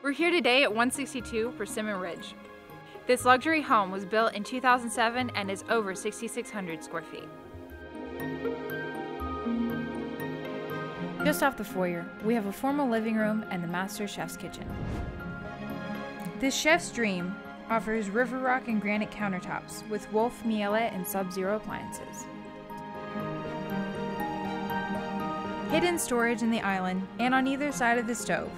We're here today at 162 Persimmon Ridge. This luxury home was built in 2007 and is over 6,600 square feet. Just off the foyer, we have a formal living room and the master chef's kitchen. This chef's dream offers river rock and granite countertops with Wolf, Miele, and Sub-Zero appliances. Hidden storage in the island and on either side of the stove,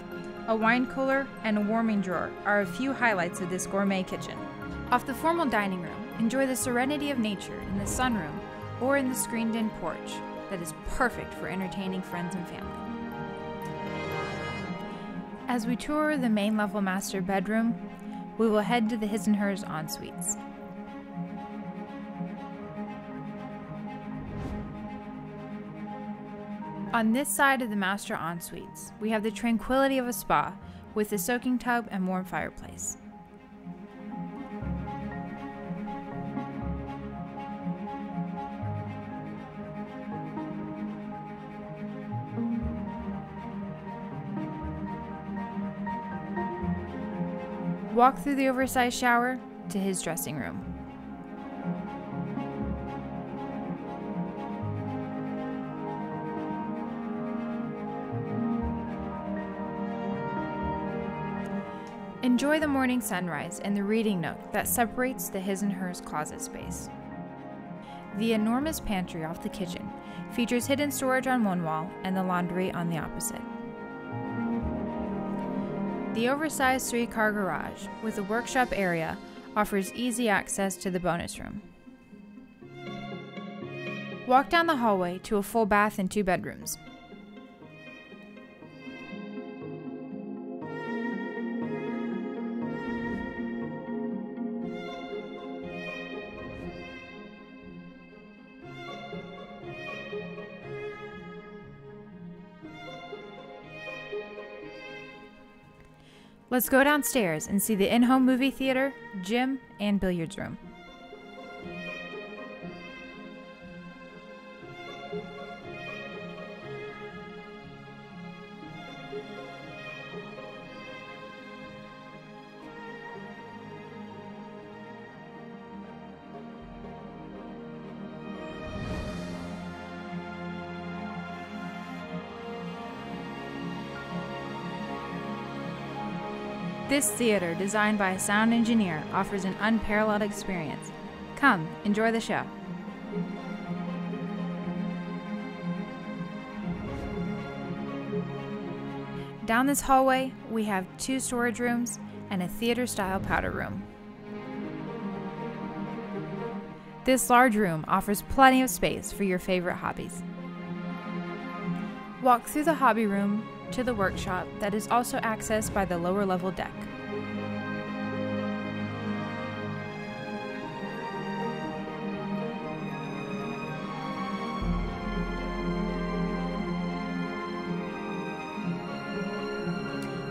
a wine cooler, and a warming drawer are a few highlights of this gourmet kitchen. Off the formal dining room, enjoy the serenity of nature in the sunroom or in the screened-in porch that is perfect for entertaining friends and family. As we tour the main level master bedroom, we will head to the his and hers en-suites. On this side of the master en-suites, we have the tranquility of a spa with a soaking tub and warm fireplace. Walk through the oversized shower to his dressing room. Enjoy the morning sunrise and the reading nook that separates the his and hers closet space. The enormous pantry off the kitchen features hidden storage on one wall and the laundry on the opposite. The oversized 3-car garage with a workshop area offers easy access to the bonus room. Walk down the hallway to a full bath and 2 bedrooms. Let's go downstairs and see the in-home movie theater, gym, and billiards room. This theater, designed by a sound engineer, offers an unparalleled experience. Come, enjoy the show. Down this hallway, we have 2 storage rooms and a theater-style powder room. This large room offers plenty of space for your favorite hobbies. Walk through the hobby room to the workshop that is also accessed by the lower level deck.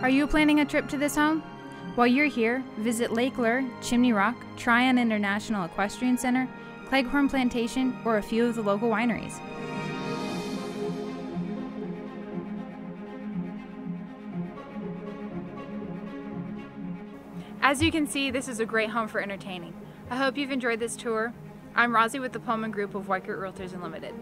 Are you planning a trip to this home? While you're here, visit Lake Lure, Chimney Rock, Tryon International Equestrian Center, Cleghorn Plantation, or a few of the local wineries. As you can see, this is a great home for entertaining. I hope you've enjoyed this tour. I'm Rosie with the Pohlman Group of Weichert Realtors Unlimited.